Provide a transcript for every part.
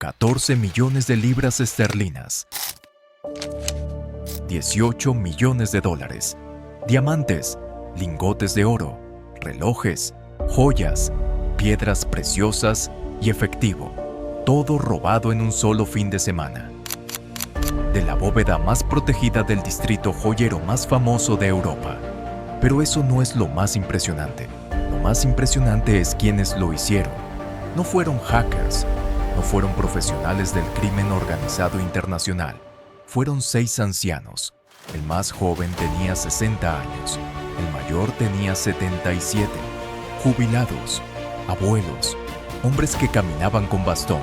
14 millones de libras esterlinas, 18 millones de dólares, diamantes, lingotes de oro, relojes, joyas, piedras preciosas y efectivo, todo robado en un solo fin de semana. De la bóveda más protegida del distrito joyero más famoso de Europa. Pero eso no es lo más impresionante. Lo más impresionante es quienes lo hicieron. No fueron hackers, no fueron profesionales del crimen organizado internacional. Fueron 6 ancianos. El más joven tenía 60 años, el mayor tenía 77. Jubilados, abuelos, hombres que caminaban con bastón,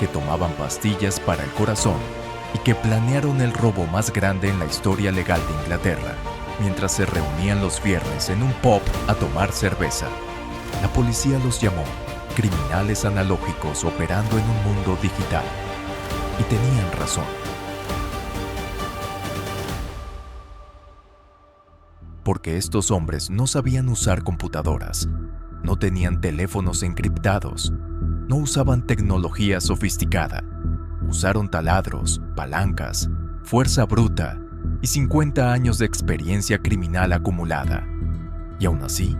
que tomaban pastillas para el corazón y que planearon el robo más grande en la historia legal de Inglaterra, mientras se reunían los viernes en un pub a tomar cerveza. La policía los llamó criminales analógicos operando en un mundo digital. Y tenían razón. Porque estos hombres no sabían usar computadoras, no tenían teléfonos encriptados, no usaban tecnología sofisticada. Usaron taladros, palancas, fuerza bruta y 50 años de experiencia criminal acumulada. Y aún así,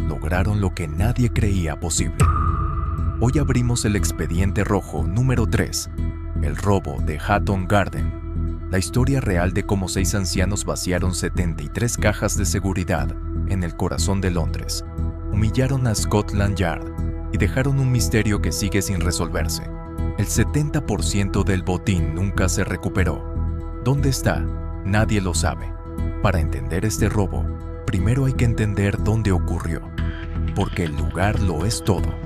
lograron lo que nadie creía posible. Hoy abrimos el expediente rojo número 3, el robo de Hatton Garden. La historia real de cómo 6 ancianos vaciaron 73 cajas de seguridad en el corazón de Londres, humillaron a Scotland Yard y dejaron un misterio que sigue sin resolverse. El 70% del botín nunca se recuperó. ¿Dónde está? Nadie lo sabe. Para entender este robo, primero hay que entender dónde ocurrió, porque el lugar lo es todo.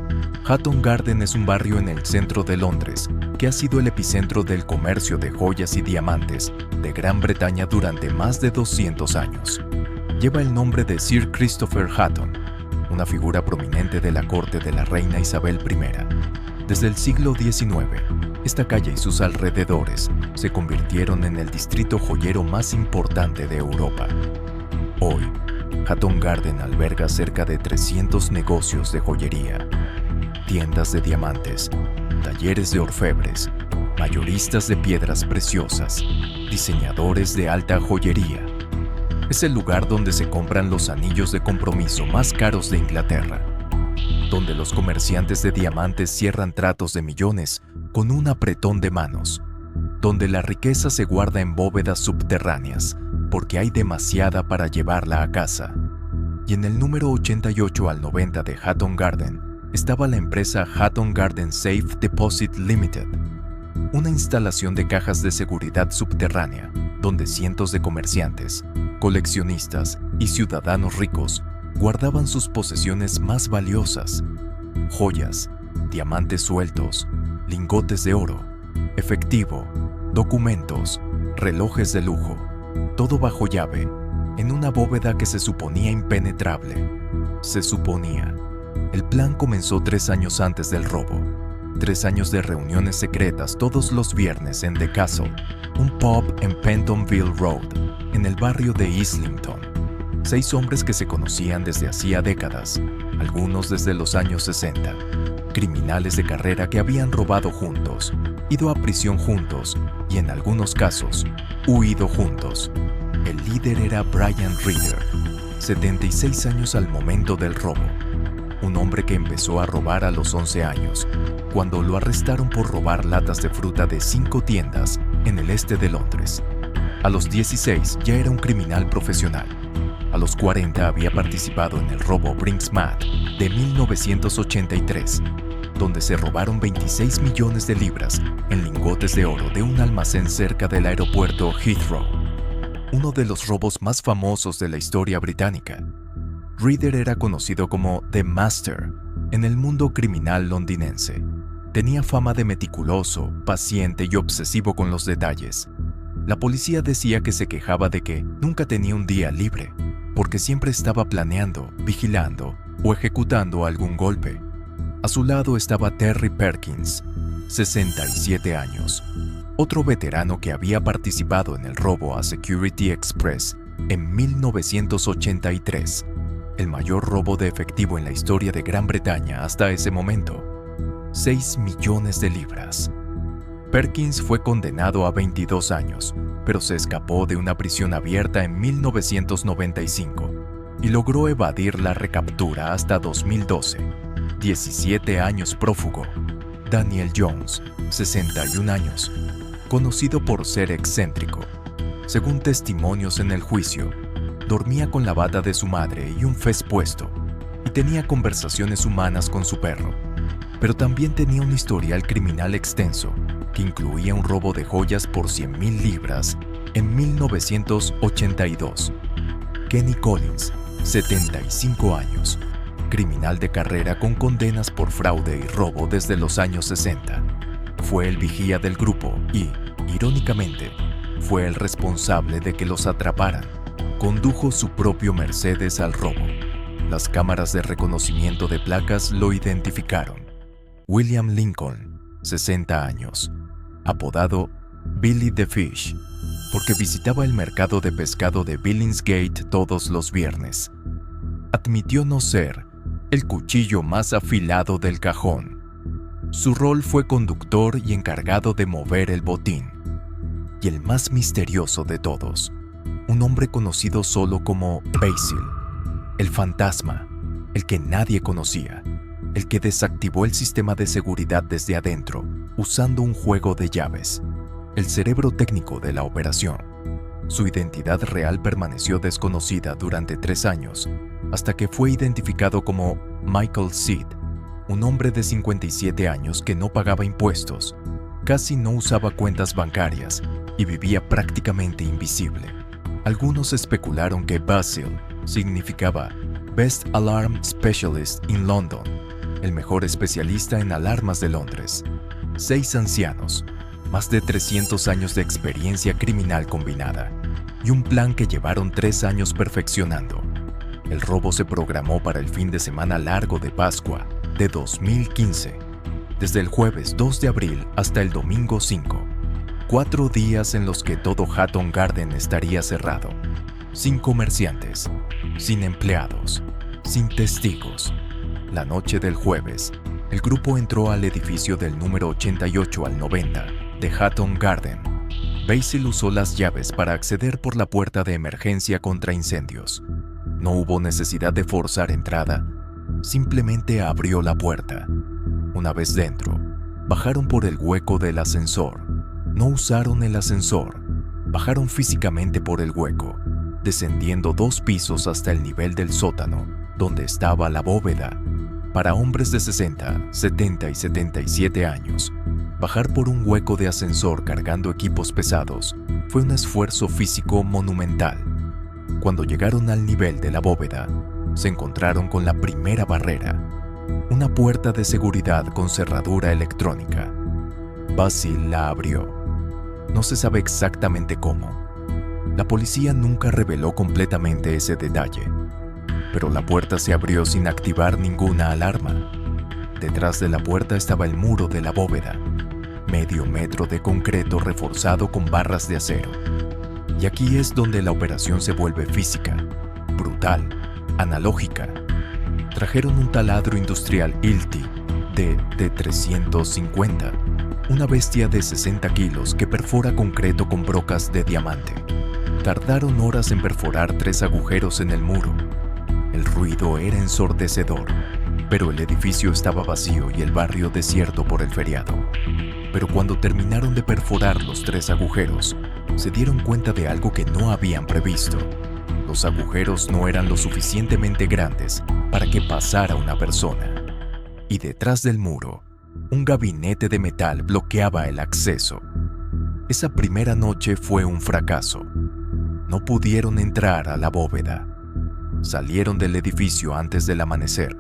Hatton Garden es un barrio en el centro de Londres que ha sido el epicentro del comercio de joyas y diamantes de Gran Bretaña durante más de 200 años. Lleva el nombre de Sir Christopher Hatton, una figura prominente de la corte de la reina Isabel I. Desde el siglo XIX, esta calle y sus alrededores se convirtieron en el distrito joyero más importante de Europa. Hoy, Hatton Garden alberga cerca de 300 negocios de joyería, tiendas de diamantes, talleres de orfebres, mayoristas de piedras preciosas, diseñadores de alta joyería. Es el lugar donde se compran los anillos de compromiso más caros de Inglaterra, donde los comerciantes de diamantes cierran tratos de millones con un apretón de manos, donde la riqueza se guarda en bóvedas subterráneas porque hay demasiada para llevarla a casa. Y en el número 88 al 90 de Hatton Garden estaba la empresa Hatton Garden Safe Deposit Limited, una instalación de cajas de seguridad subterránea donde cientos de comerciantes, coleccionistas y ciudadanos ricos guardaban sus posesiones más valiosas: joyas, diamantes sueltos, lingotes de oro, efectivo, documentos, relojes de lujo, todo bajo llave, en una bóveda que se suponía impenetrable. Se suponía. El plan comenzó 3 años antes del robo. 3 años de reuniones secretas todos los viernes en The Castle, un pub en Pentonville Road, en el barrio de Islington. 6 hombres que se conocían desde hacía décadas, algunos desde los años 60. Criminales de carrera que habían robado juntos, ido a prisión juntos y, en algunos casos, huido juntos. El líder era Brian Reader, 76 años al momento del robo. Un hombre que empezó a robar a los 11 años, cuando lo arrestaron por robar latas de fruta de 5 tiendas en el este de Londres. A los 16 ya era un criminal profesional. A los 40 había participado en el robo Brink's-Mat de 1983, donde se robaron 26 millones de libras en lingotes de oro de un almacén cerca del aeropuerto Heathrow, uno de los robos más famosos de la historia británica. Reader era conocido como The Master en el mundo criminal londinense. Tenía fama de meticuloso, paciente y obsesivo con los detalles. La policía decía que se quejaba de que nunca tenía un día libre, porque siempre estaba planeando, vigilando o ejecutando algún golpe. A su lado estaba Terry Perkins, 67 años, otro veterano que había participado en el robo a Security Express en 1983, el mayor robo de efectivo en la historia de Gran Bretaña hasta ese momento. 6 millones de libras. Perkins fue condenado a 22 años, pero se escapó de una prisión abierta en 1995 y logró evadir la recaptura hasta 2012. 17 años prófugo. Daniel Jones, 61 años, conocido por ser excéntrico. Según testimonios en el juicio, dormía con la bata de su madre y un fez puesto, y tenía conversaciones humanas con su perro. Pero también tenía un historial criminal extenso, que incluía un robo de joyas por 100,000 libras en 1982. Kenny Collins, 75 años, criminal de carrera con condenas por fraude y robo desde los años 60. Fue el vigía del grupo y, irónicamente, fue el responsable de que los atraparan. Condujo su propio Mercedes al robo. Las cámaras de reconocimiento de placas lo identificaron. William Lincoln, 60 años, apodado Billy the Fish, porque visitaba el mercado de pescado de Billingsgate todos los viernes. Admitió no ser el cuchillo más afilado del cajón. Su rol fue conductor y encargado de mover el botín. Y el más misterioso de todos, un hombre conocido solo como Basil, el fantasma, el que nadie conocía, el que desactivó el sistema de seguridad desde adentro usando un juego de llaves, el cerebro técnico de la operación. Su identidad real permaneció desconocida durante 3 años, hasta que fue identificado como Michael Seed, un hombre de 57 años que no pagaba impuestos, casi no usaba cuentas bancarias y vivía prácticamente invisible. Algunos especularon que Basil significaba Best Alarm Specialist in London, el mejor especialista en alarmas de Londres. 6 ancianos, más de 300 años de experiencia criminal combinada, y un plan que llevaron 3 años perfeccionando. El robo se programó para el fin de semana largo de Pascua de 2015, desde el jueves 2 de abril hasta el domingo 5. 4 días en los que todo Hatton Garden estaría cerrado, sin comerciantes, sin empleados, sin testigos. La noche del jueves, el grupo entró al edificio del número 88 al 90 de Hatton Garden. Basil usó las llaves para acceder por la puerta de emergencia contra incendios. No hubo necesidad de forzar entrada, simplemente abrió la puerta. Una vez dentro, bajaron por el hueco del ascensor. No usaron el ascensor, bajaron físicamente por el hueco, descendiendo 2 pisos hasta el nivel del sótano, donde estaba la bóveda. Para hombres de 60, 70 y 77 años, bajar por un hueco de ascensor cargando equipos pesados fue un esfuerzo físico monumental. Cuando llegaron al nivel de la bóveda, se encontraron con la primera barrera, una puerta de seguridad con cerradura electrónica. Basil la abrió. No se sabe exactamente cómo. La policía nunca reveló completamente ese detalle, pero la puerta se abrió sin activar ninguna alarma. Detrás de la puerta estaba el muro de la bóveda, medio metro de concreto reforzado con barras de acero. Y aquí es donde la operación se vuelve física, brutal, analógica. Trajeron un taladro industrial Hilti de 350, una bestia de 60 kilos que perfora concreto con brocas de diamante. Tardaron horas en perforar 3 agujeros en el muro. El ruido era ensordecedor, pero el edificio estaba vacío y el barrio desierto por el feriado. Pero cuando terminaron de perforar los 3 agujeros, se dieron cuenta de algo que no habían previsto. Los agujeros no eran lo suficientemente grandes para que pasara una persona. Y detrás del muro, un gabinete de metal bloqueaba el acceso. Esa primera noche fue un fracaso. No pudieron entrar a la bóveda. Salieron del edificio antes del amanecer,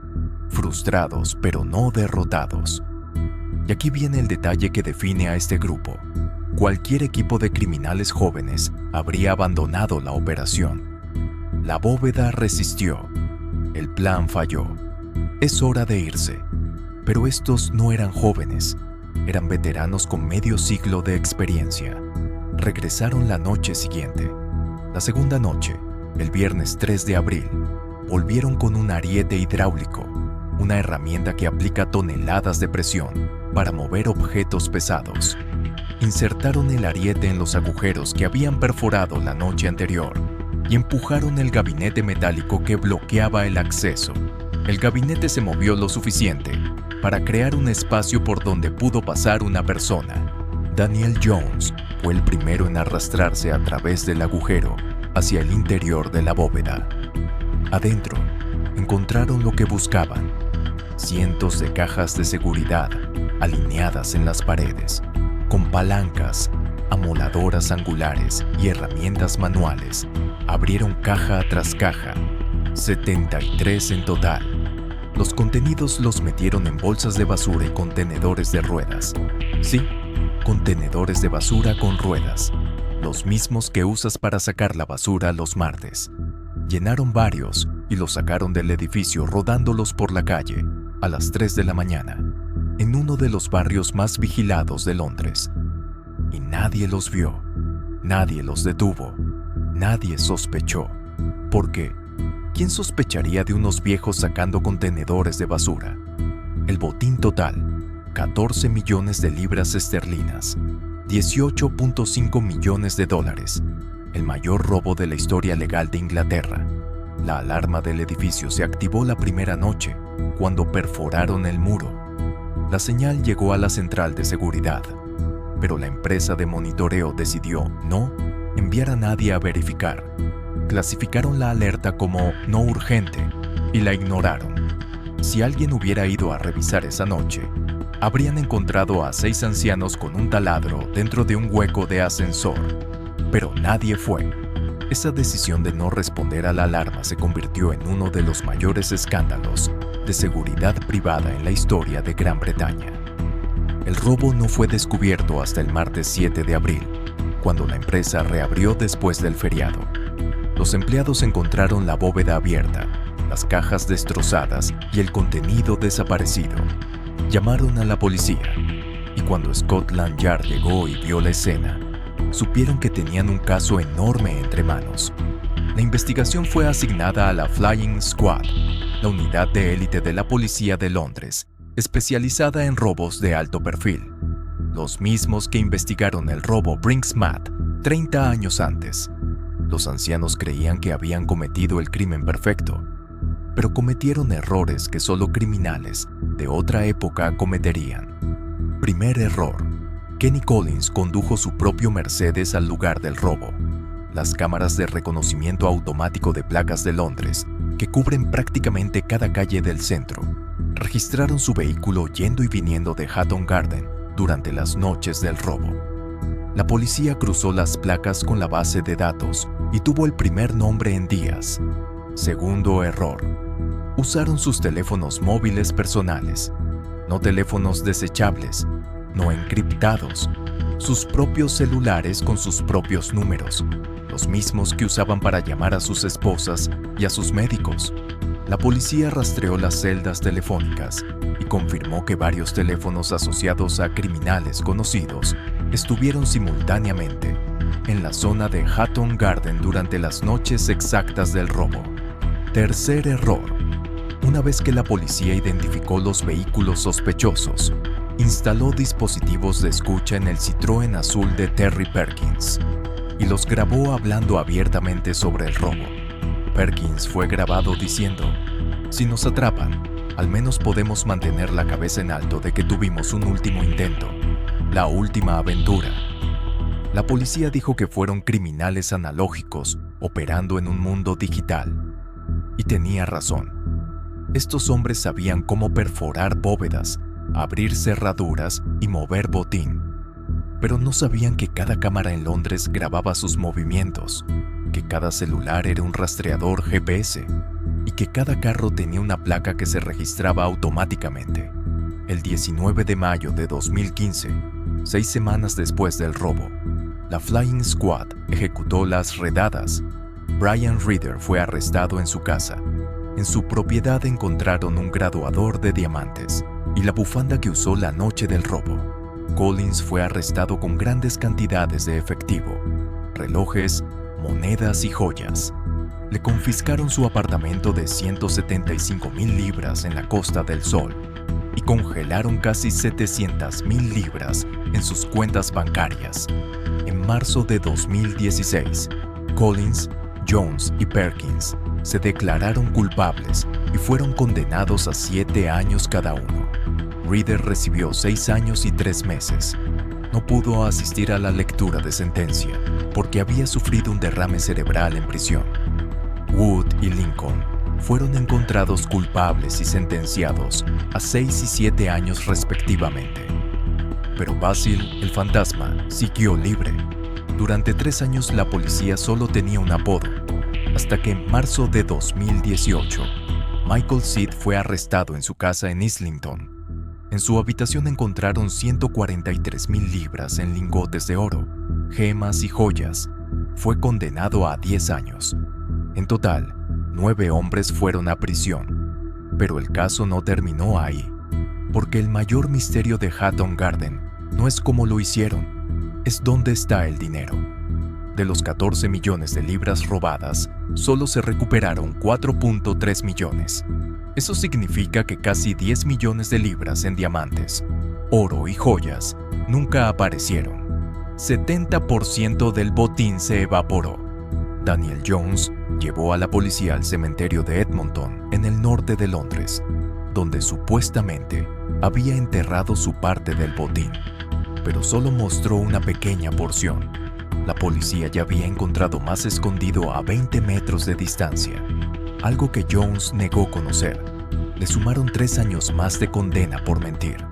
frustrados pero no derrotados. Y aquí viene el detalle que define a este grupo. Cualquier equipo de criminales jóvenes habría abandonado la operación. La bóveda resistió. El plan falló. Es hora de irse. Pero estos no eran jóvenes, eran veteranos con medio siglo de experiencia. Regresaron la noche siguiente. La segunda noche, el viernes 3 de abril, volvieron con un ariete hidráulico, una herramienta que aplica toneladas de presión para mover objetos pesados. insertaron el ariete en los agujeros que habían perforado la noche anterior y empujaron el gabinete metálico que bloqueaba el acceso. El gabinete se movió lo suficiente para crear un espacio por donde pudo pasar una persona. Daniel Jones fue el primero en arrastrarse a través del agujero hacia el interior de la bóveda. Adentro, encontraron lo que buscaban: cientos de cajas de seguridad alineadas en las paredes, con palancas, amoladoras angulares y herramientas manuales. Abrieron caja tras caja, 73 en total. Los contenidos los metieron en bolsas de basura y contenedores de ruedas. Sí, contenedores de basura con ruedas, los mismos que usas para sacar la basura los martes. Llenaron varios y los sacaron del edificio rodándolos por la calle a las 3 de la mañana, en uno de los barrios más vigilados de Londres. Y nadie los vio, nadie los detuvo, nadie sospechó. ¿Por qué? ¿Quién sospecharía de unos viejos sacando contenedores de basura? El botín total: 14 millones de libras esterlinas, 18.5 millones de dólares, el mayor robo de la historia legal de Inglaterra. La alarma del edificio se activó la primera noche, cuando perforaron el muro. La señal llegó a la central de seguridad, pero la empresa de monitoreo decidió no enviar a nadie a verificar. Clasificaron la alerta como no urgente y la ignoraron. Si alguien hubiera ido a revisar esa noche, habrían encontrado a 6 ancianos con un taladro dentro de un hueco de ascensor. Pero nadie fue. Esa decisión de no responder a la alarma se convirtió en uno de los mayores escándalos de seguridad privada en la historia de Gran Bretaña. El robo no fue descubierto hasta el martes 7 de abril, cuando la empresa reabrió después del feriado. Los empleados encontraron la bóveda abierta, las cajas destrozadas y el contenido desaparecido. Llamaron a la policía, y cuando Scotland Yard llegó y vio la escena, supieron que tenían un caso enorme entre manos. La investigación fue asignada a la Flying Squad, la unidad de élite de la policía de Londres, especializada en robos de alto perfil, los mismos que investigaron el robo Brink's-Mat 30 años antes. Los ancianos creían que habían cometido el crimen perfecto, pero cometieron errores que solo criminales de otra época cometerían. Primer error: Kenny Collins condujo su propio Mercedes al lugar del robo. Las cámaras de reconocimiento automático de placas de Londres, que cubren prácticamente cada calle del centro, registraron su vehículo yendo y viniendo de Hatton Garden durante las noches del robo. La policía cruzó las placas con la base de datos y tuvo el primer nombre en días. Segundo error: usaron sus teléfonos móviles personales, no teléfonos desechables, no encriptados, sus propios celulares con sus propios números, los mismos que usaban para llamar a sus esposas y a sus médicos. La policía rastreó las celdas telefónicas y confirmó que varios teléfonos asociados a criminales conocidos estuvieron simultáneamente en la zona de Hatton Garden durante las noches exactas del robo. Tercer error: una vez que la policía identificó los vehículos sospechosos, instaló dispositivos de escucha en el Citroën azul de Terry Perkins y los grabó hablando abiertamente sobre el robo. Perkins fue grabado diciendo: "Si nos atrapan, al menos podemos mantener la cabeza en alto de que tuvimos un último intento, la última aventura". La policía dijo que fueron criminales analógicos operando en un mundo digital. Y tenía razón. Estos hombres sabían cómo perforar bóvedas, abrir cerraduras y mover botín. Pero no sabían que cada cámara en Londres grababa sus movimientos, que cada celular era un rastreador GPS y que cada carro tenía una placa que se registraba automáticamente. El 19 de mayo de 2015, 6 semanas después del robo, la Flying Squad ejecutó las redadas. Brian Reader fue arrestado en su casa. En su propiedad encontraron un graduador de diamantes y la bufanda que usó la noche del robo. Collins fue arrestado con grandes cantidades de efectivo, relojes, monedas y joyas. Le confiscaron su apartamento de 175,000 libras en la Costa del Sol. y congelaron casi 700,000 libras en sus cuentas bancarias. En marzo de 2016, Collins, Jones y Perkins se declararon culpables y fueron condenados a 7 años cada uno. Reader recibió 6 años y 3 meses. No pudo asistir a la lectura de sentencia porque había sufrido un derrame cerebral en prisión. Wood y Lincoln fueron encontrados culpables y sentenciados a 6 y 7 años respectivamente. Pero Basil, el fantasma, siguió libre. Durante 3 años la policía solo tenía un apodo, hasta que en marzo de 2018, Michael Seed fue arrestado en su casa en Islington. En su habitación encontraron 143,000 libras en lingotes de oro, gemas y joyas. Fue condenado a 10 años. En total, 9 hombres fueron a prisión. Pero el caso no terminó ahí, porque el mayor misterio de Hatton Garden no es cómo lo hicieron, es dónde está el dinero. De los 14 millones de libras robadas, solo se recuperaron 4.3 millones. Eso significa que casi 10 millones de libras en diamantes, oro y joyas nunca aparecieron. 70% del botín se evaporó. Daniel Jones llevó a la policía al cementerio de Edmonton, en el norte de Londres, donde supuestamente había enterrado su parte del botín, pero solo mostró una pequeña porción. La policía ya había encontrado más escondido a 20 metros de distancia, algo que Jones negó conocer. Le sumaron 3 años más de condena por mentir.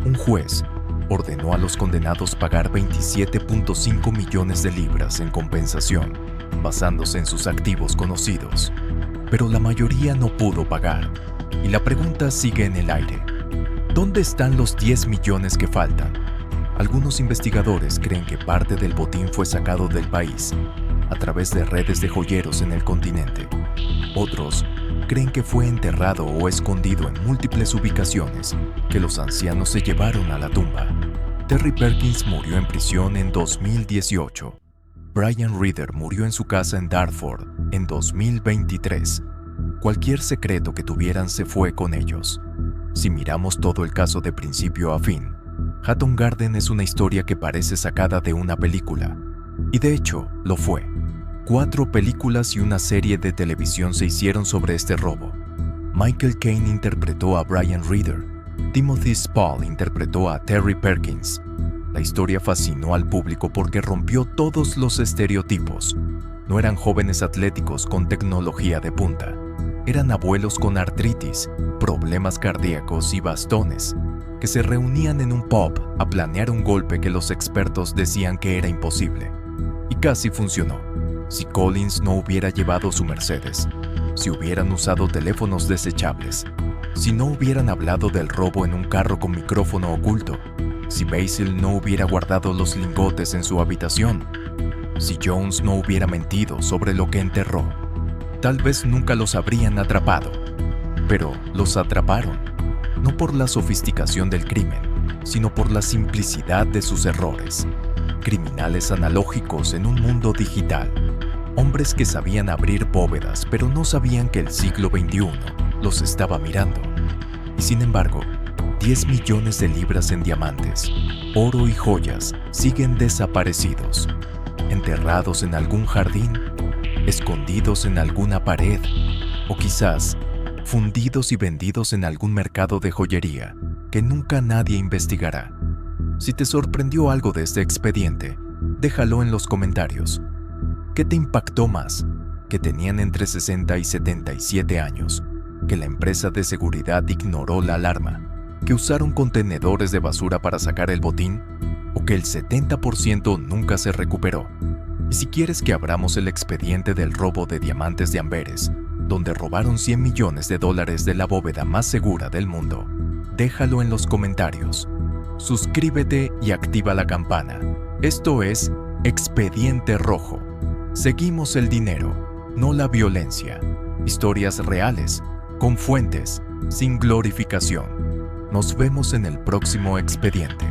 Un juez ordenó a los condenados pagar 27.5 millones de libras en compensación, basándose en sus activos conocidos. Pero la mayoría no pudo pagar, y la pregunta sigue en el aire. ¿Dónde están los 10 millones que faltan? Algunos investigadores creen que parte del botín fue sacado del país a través de redes de joyeros en el continente. Otros creen que fue enterrado o escondido en múltiples ubicaciones que los ancianos se llevaron a la tumba. Terry Perkins murió en prisión en 2018. Brian Reader murió en su casa en Dartford en 2023. Cualquier secreto que tuvieran se fue con ellos. Si miramos todo el caso de principio a fin, Hatton Garden es una historia que parece sacada de una película. Y de hecho, lo fue. 4 películas y una serie de televisión se hicieron sobre este robo. Michael Caine interpretó a Brian Reader. Timothy Spall interpretó a Terry Perkins. La historia fascinó al público porque rompió todos los estereotipos. No eran jóvenes atléticos con tecnología de punta. Eran abuelos con artritis, problemas cardíacos y bastones, que se reunían en un pub a planear un golpe que los expertos decían que era imposible. Y casi funcionó. Si Collins no hubiera llevado su Mercedes, si hubieran usado teléfonos desechables, si no hubieran hablado del robo en un carro con micrófono oculto, si Basil no hubiera guardado los lingotes en su habitación, si Jones no hubiera mentido sobre lo que enterró, tal vez nunca los habrían atrapado. Pero los atraparon, no por la sofisticación del crimen, sino por la simplicidad de sus errores. Criminales analógicos en un mundo digital. Hombres que sabían abrir bóvedas, pero no sabían que el siglo XXI los estaba mirando. Y sin embargo, 10 millones de libras en diamantes, oro y joyas siguen desaparecidos, enterrados en algún jardín, escondidos en alguna pared, o quizás fundidos y vendidos en algún mercado de joyería que nunca nadie investigará. Si te sorprendió algo de este expediente, déjalo en los comentarios. ¿Qué te impactó más? ¿Que tenían entre 60 y 77 años? ¿Que la empresa de seguridad ignoró la alarma? ¿Que usaron contenedores de basura para sacar el botín? ¿O que el 70% nunca se recuperó? Y si quieres que abramos el expediente del robo de diamantes de Amberes, donde robaron 100 millones de dólares de la bóveda más segura del mundo, déjalo en los comentarios. Suscríbete y activa la campana. Esto es Expediente Rojo. Seguimos el dinero, no la violencia. Historias reales, con fuentes, sin glorificación. Nos vemos en el próximo expediente.